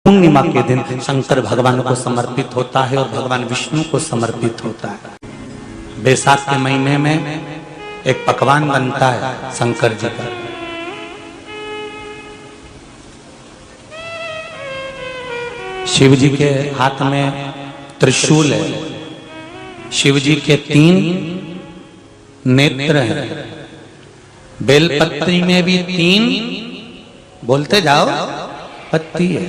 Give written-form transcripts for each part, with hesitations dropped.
पूर्णिमा के दिन शंकर भगवान को समर्पित होता है और भगवान विष्णु को समर्पित होता है। बैसाख के महीने में एक पकवान बनता है शंकर जी का। शिव जी के हाथ में त्रिशूल है, शिव जी के 3 नेत्र हैं, बेलपत्री में भी 3 बोलते जाओ पत्ती है।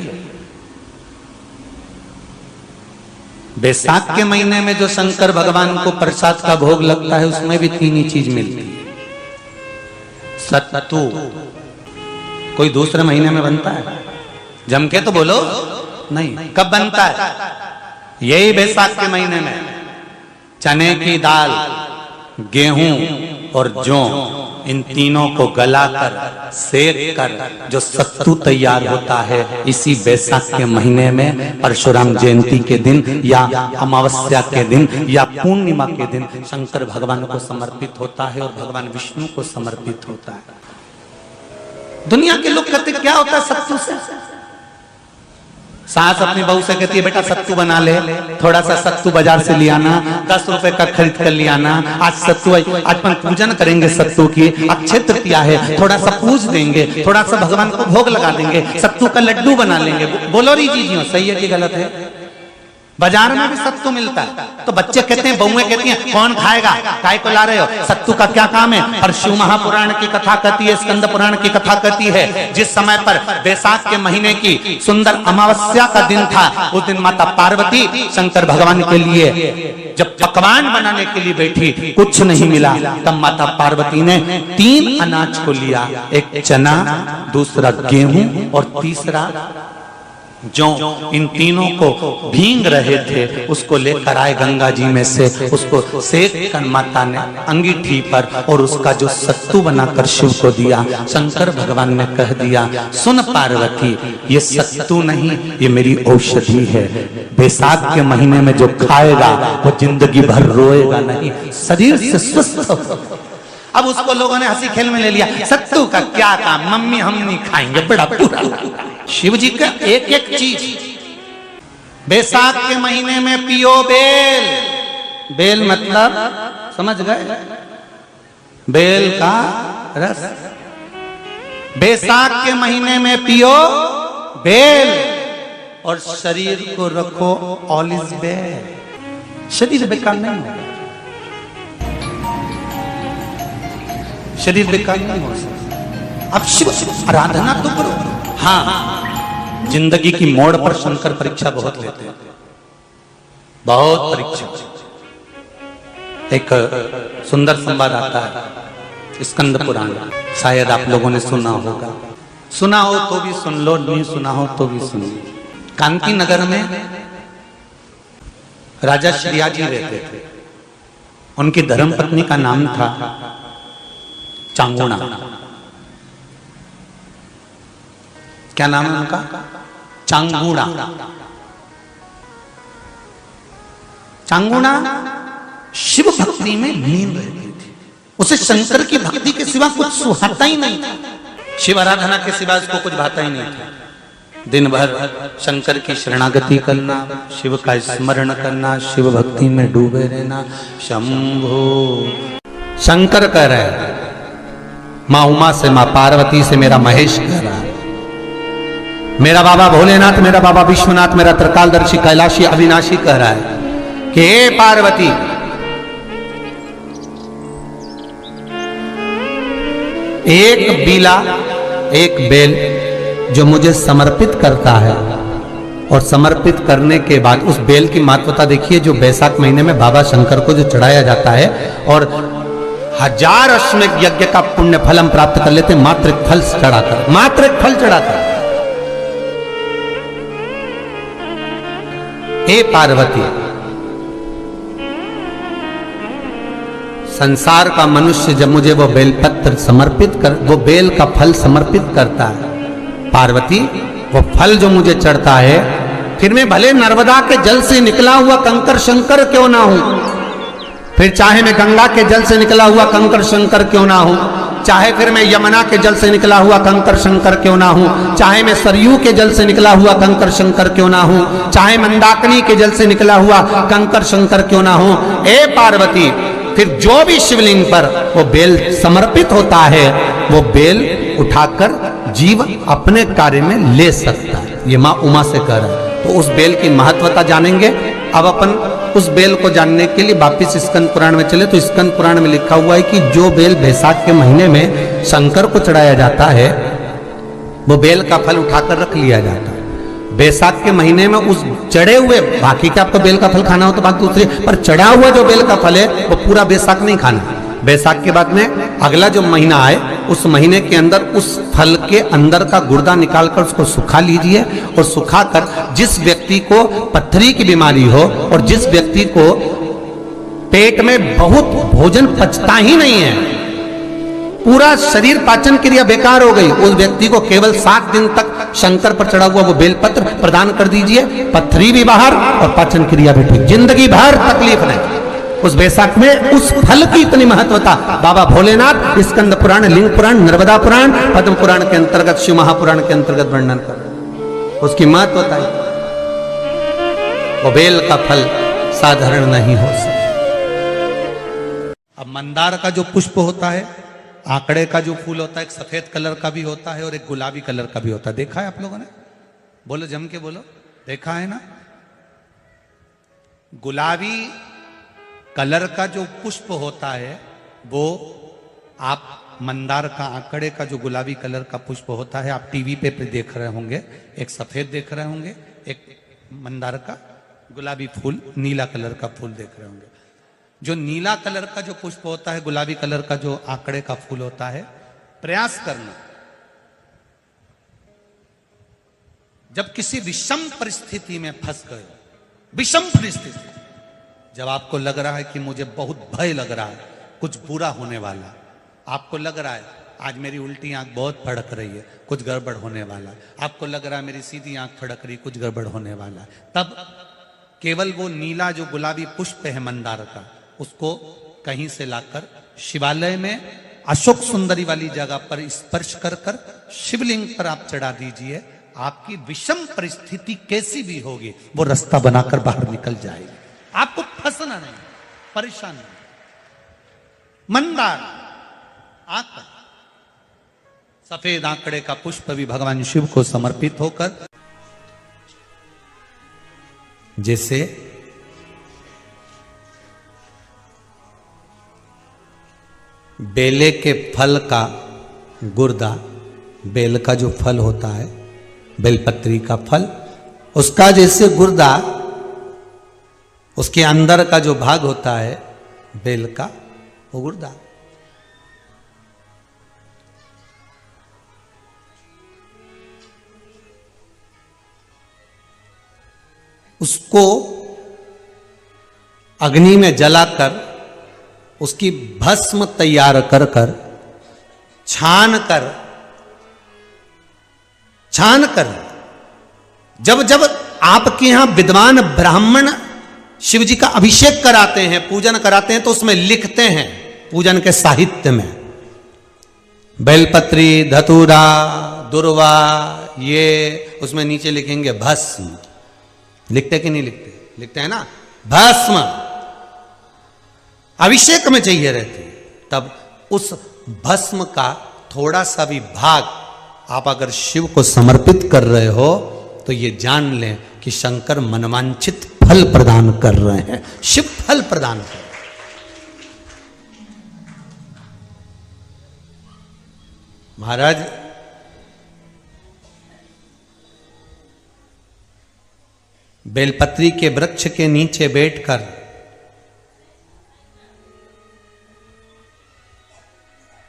बैसाख के महीने में जो शंकर भगवान को प्रसाद का भोग लगता है उसमें भी 3 ही चीज मिलती है। सत्तू कोई दूसरे महीने में बनता है? जम के तो बोलो नहीं। कब बनता है? यही बैसाख के महीने में। चने की दाल, गेहूं और जौ, इन तीनों को गलाकर सेक कर जो सत्तू तैयार होता है, इसी बैसाख के महीने में परशुराम जयंती के दिन या अमावस्या के दिन या पूर्णिमा के दिन शंकर भगवान को समर्पित होता है और भगवान विष्णु को समर्पित होता है। दुनिया के लोग कहते क्या होता है सत्तू से? सास अपनी बहू से कहती है बेटा सत्तू बना ले, थोड़ा सा सत्तू बाजार से ले आना, 10 रुपए का खरीद कर ले आना। आज सत्तू, आज अपन पूजन करेंगे सत्तू की, अक्षय तृतीया है, थोड़ा सा पूज देंगे, थोड़ा सा भगवान को भोग लगा देंगे, सत्तू का लड्डू बना लेंगे। बोलो री जी सही है कि गलत है? बाजार में भी सत्तू मिलता है तो बच्चे कहते हैं, बहुएं कहती हैं कौन खाएगा, काय को ला रहे हो, सत्तू का क्या काम है? और शिव महापुराण की कथा कहती है, स्कंद पुराण की कथा कहती है, जिस समय पर बैसाख के महीने की सुंदर अमावस्या का दिन था, उस दिन माता पार्वती शंकर भगवान के लिए जब पकवान बनाने के लिए बैठी, कुछ नहीं मिला, तब माता पार्वती ने 3 अनाज को लिया, एक चना, दूसरा गेहूं और तीसरा जो इन तीनों को भींग रहे थे उसको लेकर आए गंगा जी में से, उसको सेक कर माता ने अंगीठी पर और उसका जो सत्तू बनाकर शिव को दिया। शंकर भगवान ने कह दिया, सुन पार्वती, ये सत्तू नहीं, ये मेरी औषधि है। बैसाख के महीने में जो खाएगा वो जिंदगी भर रोएगा नहीं, शरीर से स्वस्थ होगा। अब उसको लोगों ने हंसी खेल में ले लिया, सत्तू का क्या काम, मम्मी हम नहीं खाएंगे, बड़ा पूरा। शिव जी का एक एक चीज। बैसाख के महीने में पियो बेल, बेल मतलब समझ गए, बेल का रस। बैसाख के महीने में पियो बेल और शरीर को रखो ऑलिव बेल। शरीर बेकार नहीं होगा, शरीर बेकार नहीं हो सकता। अब शिव आराधना तो करो। हाँ, जिंदगी की मोड़ पर शंकर परीक्षा बहुत लेते हैं, बहुत परीक्षा। एक सुंदर संवाद आता है स्कंद पुराण, शायद आप लोगों ने सुना होगा, सुना हो तो भी सुन लो, नहीं सुना हो तो भी सुन लो। कांती नगर में राजा श्रीयाजी रहते थे, उनकी धर्मपत्नी का नाम था चांगुणा। क्या नाम है उनका? चांगुणा। चांगुणा शिव भक्ति में लीन रहती थी, उसे शंकर की भक्ति के सिवा कुछ सुहाता ही नहीं था, शिव आराधना के सिवा उसको कुछ भाता ही नहीं था। दिन भर शंकर की शरणागति करना, शिव का स्मरण करना, शिव भक्ति में डूबे रहना। शंभो शंकर कह रहे हैं, माँ उमा से, माँ पार्वती से मेरा महेश कह रहा है, मेरा बाबा भोलेनाथ, मेरा बाबा विश्वनाथ, मेरा त्रिकालदर्शी कैलाशी अविनाशी कह रहा है कि हे पार्वती, एक बीला, एक बेल जो मुझे समर्पित करता है और समर्पित करने के बाद उस बेल की महत्वता देखिए, जो बैसाख महीने में बाबा शंकर को जो चढ़ाया जाता है और 1000 अश्वमेध यज्ञ का पुण्य फल हम प्राप्त कर लेते, मात्र एक फल चढ़ाकर, मात्र एक फल चढ़ाकर। हे पार्वती, संसार का मनुष्य जब मुझे वो बेलपत्र समर्पित कर, वो बेल का फल समर्पित करता है, पार्वती वो फल जो मुझे चढ़ता है, फिर मैं भले नर्मदा के जल से निकला हुआ कंकर शंकर क्यों ना हूं, फिर चाहे मैं गंगा के जल से निकला हुआ कंकर शंकर क्यों ना हूं, चाहे फिर मैं यमुना के जल से निकला हुआ कंकर शंकर क्यों ना हूं, चाहे मैं सरयू के जल से निकला हुआ कंकर शंकर क्यों ना हूं, चाहे मंदाकिनी के जल से निकला हुआ कंकर शंकर क्यों ना हूं, ए पार्वती फिर जो भी शिवलिंग पर वो बेल समर्पित होता है वो बेल उठाकर जीव अपने कार्य में ले सकता है। ये माँ उमा से कह रहा है। तो उस बेल की महत्वता जानेंगे। अब अपन उस बेल को जानने के लिए वापिस स्कंद पुराण में चले तो स्कंद पुराण में लिखा हुआ है कि जो बेल बैसाख के महीने में शंकर को चढ़ाया जाता है वो बेल का फल उठाकर रख लिया जाता है। बैसाख के महीने में उस चढ़े हुए, बाकी का आपको बेल का फल खाना हो तो बात दूसरी, पर चढ़ा हुआ जो बेल का फल है वो पूरा बैसाख नहीं खाना। बैसाख के बाद में अगला जो महीना आए उस महीने के अंदर उस फल के अंदर का गुर्दा निकालकर उसको सुखा लीजिए और सुखाकर जिस व्यक्ति को पथरी की बीमारी हो और जिस व्यक्ति को पेट में बहुत भोजन पचता ही नहीं है, पूरा शरीर पाचन क्रिया बेकार हो गई, उस व्यक्ति को केवल 7 दिन तक शंकर पर चढ़ा हुआ वो बेलपत्र प्रदान कर दीजिए। पथरी भी बाहर और पाचन क्रिया भी ठीक, जिंदगी भर तकलीफ नहीं। उस बैसाख में उस फल की इतनी महत्वता बाबा भोलेनाथ स्कंद पुराण, लिंग पुराण, नर्मदा पुराण, पद्म पुराण के अंतर्गत, शिव महापुराण के अंतर्गत वर्णन कर उसकी महत्वता है। वो बेल का फल साधारण नहीं हो सकता। अब मंदार का जो पुष्प होता है, आंकड़े का जो फूल होता है, एक सफेद कलर का भी होता है और एक गुलाबी कलर का भी होता है। देखा है आप लोगों ने? बोलो, जम के बोलो, देखा है ना? गुलाबी कलर का जो पुष्प होता है वो आप मंदार का, आंकड़े का जो गुलाबी कलर का पुष्प होता है आप टीवी पे देख रहे होंगे। एक सफेद देख रहे होंगे, एक मंदार का गुलाबी फूल, नीला कलर का फूल देख रहे होंगे। जो नीला कलर का जो पुष्प होता है, गुलाबी कलर का जो आंकड़े का फूल होता है, प्रयास करना जब किसी विषम परिस्थिति में फंस गए, विषम परिस्थिति, जब आपको लग रहा है कि मुझे बहुत भय लग रहा है, कुछ बुरा होने वाला, आपको लग रहा है आज मेरी उल्टी आंख बहुत फड़क रही है, कुछ गड़बड़ होने वाला है, आपको लग रहा है मेरी सीधी आंख फड़क रही, कुछ गड़बड़ होने वाला है, तब केवल वो नीला जो गुलाबी पुष्प है मंदार का, उसको कहीं से लाकर शिवालय में अशोक सुंदरी वाली जगह पर स्पर्श कर कर शिवलिंग पर आप चढ़ा दीजिए। आपकी विषम परिस्थिति कैसी भी होगी वो रास्ता बनाकर बाहर निकल जाएगी। आपको फंसना नहीं, परेशान नहीं। मंदार आंकड़ा, सफेद आंकड़े का पुष्प भी भगवान शिव को समर्पित होकर, जैसे बेले के फल का गुर्दा, बेल का जो फल होता है, बेलपत्री का फल, उसका जैसे गुर्दा, उसके अंदर का जो भाग होता है बेल का, वो गुर्दा, उसको अग्नि में जलाकर उसकी भस्म तैयार कर कर छान कर जब जब आपके यहां विद्वान ब्राह्मण शिव जी का अभिषेक कराते हैं, पूजन कराते हैं, तो उसमें लिखते हैं पूजन के साहित्य में बेलपत्री, धतूरा, दुर्वा, ये उसमें नीचे लिखेंगे भस्म। लिखते कि नहीं लिखते? लिखते हैं ना, भस्म अभिषेक में चाहिए रहती है। तब उस भस्म का थोड़ा सा भी भाग आप अगर शिव को समर्पित कर रहे हो तो ये जान लें कि शंकर मनवांछित फल प्रदान कर रहे हैं, शिव फल प्रदान कर रहे हैं। महाराज बेलपत्री के वृक्ष के नीचे बैठकर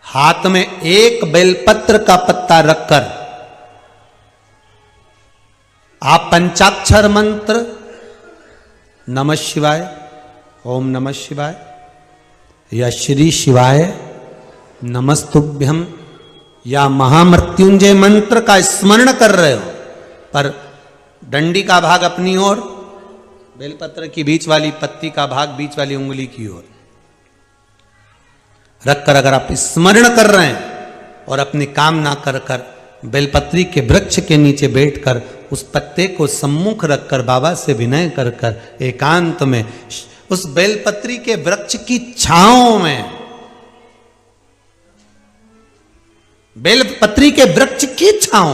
हाथ में एक बेलपत्र का पत्ता रखकर आप पंचाक्षर मंत्र नमः शिवाय, ओम नमः शिवाय या श्री शिवाय नमस्तुभ्यम या महामृत्युंजय मंत्र का स्मरण कर रहे हो, पर डंडी का भाग अपनी ओर, बेलपत्र की बीच वाली पत्ती का भाग बीच वाली उंगली की ओर रखकर अगर आप स्मरण कर रहे हैं और अपनी कामना कर कर बेलपत्री के वृक्ष के नीचे बैठकर उस पत्ते को सम्मुख रखकर बाबा से विनय कर कर एकांत में उस बेलपत्री के वृक्ष की छांव में, बेलपत्री के वृक्ष की छांव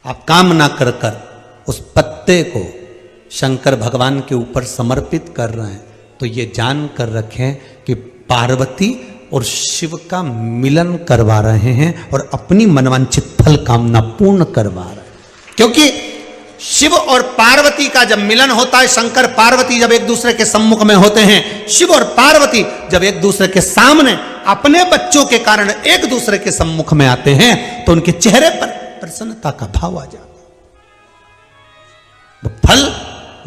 आप कामना कर कर उस पत्ते को शंकर भगवान के ऊपर समर्पित कर रहे हैं, तो ये जान कर रखें कि पार्वती और शिव का मिलन करवा रहे हैं और अपनी मनवांछित फल कामना पूर्ण करवा रहे हैं। क्योंकि शिव और पार्वती का जब मिलन होता है, शंकर पार्वती जब एक दूसरे के सम्मुख में होते हैं, शिव और पार्वती जब एक दूसरे के सामने अपने बच्चों के कारण एक दूसरे के सम्मुख में आते हैं, तो उनके चेहरे पर प्रसन्नता का भाव आ जाता है। फल,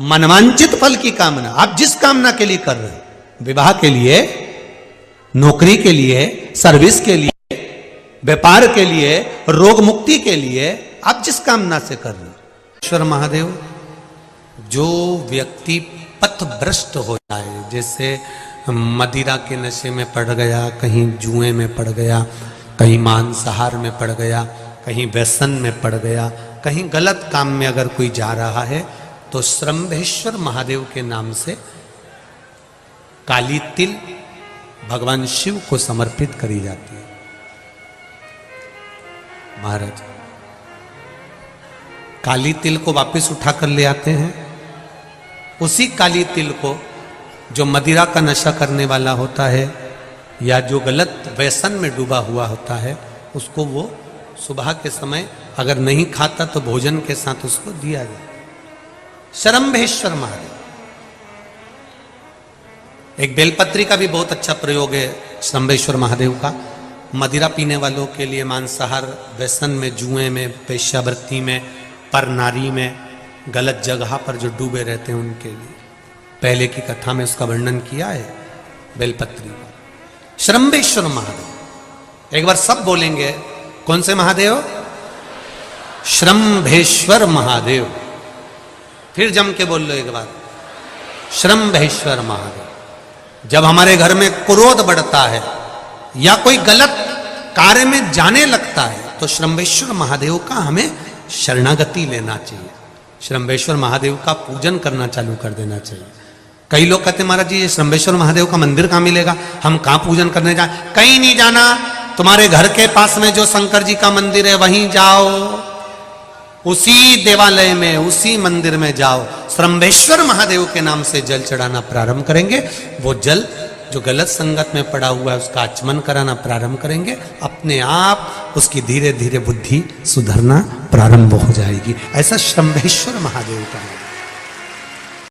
मनवांचित फल की कामना आप जिस कामना के लिए कर रहे हैं, विवाह के लिए, नौकरी के लिए, सर्विस के लिए, व्यापार के लिए, रोग मुक्ति के लिए, आप जिस कामना से कर रहे हैं, ईश्वर महादेव जो व्यक्ति पथभ्रष्ट हो जाए, जैसे मदिरा के नशे में पड़ गया, कहीं जुए में पड़ गया, कहीं मांसाहार में पड़ गया, कहीं व्यसन में पड़ गया, कहीं गलत काम में अगर कोई जा रहा है, तो श्रंभेश्वर महादेव के नाम से काली तिल भगवान शिव को समर्पित करी जाती है। महाराज काली तिल को वापस उठा कर ले आते हैं, उसी काली तिल को जो मदिरा का नशा करने वाला होता है या जो गलत व्यसन में डूबा हुआ होता है, उसको वो सुबह के समय अगर नहीं खाता तो भोजन के साथ उसको दिया जाए। श्रंभेश्वर महादेव, एक बेलपत्री का भी बहुत अच्छा प्रयोग है श्रंभेश्वर महादेव का, मदिरा पीने वालों के लिए, मांसाहार, व्यसन में, जुए में, वेश्यावृत्ति में, पर नारी में, गलत जगह पर जो डूबे रहते हैं उनके लिए। पहले की कथा में उसका वर्णन किया है बेलपत्री का। श्रंभेश्वर महादेव, एक बार सब बोलेंगे, कौन से महादेव? श्रंभेश्वर महादेव। फिर जम के बोल लो एक बार, श्रंभेश्वर महादेव। जब हमारे घर में क्रोध बढ़ता है या कोई गलत कार्य में जाने लगता है, तो श्रंभेश्वर महादेव का हमें शरणागति लेना चाहिए, श्रंभेश्वर महादेव का पूजन करना चालू कर देना चाहिए। कई लोग कहते हैं महाराज जी ये श्रंभेश्वर महादेव का मंदिर कहाँ मिलेगा, हम कहाँ पूजन करने जाए? कहीं नहीं जाना, तुम्हारे घर के पास में जो शंकर जी का मंदिर है वहीं जाओ, उसी देवालय में, उसी मंदिर में जाओ, श्रंभेश्वर महादेव के नाम से जल चढ़ाना प्रारंभ करेंगे। वो जल जो गलत संगत में पड़ा हुआ है उसका आचमन कराना प्रारंभ करेंगे, अपने आप उसकी धीरे धीरे बुद्धि सुधरना प्रारंभ हो जाएगी। ऐसा श्रंभेश्वर महादेव का है।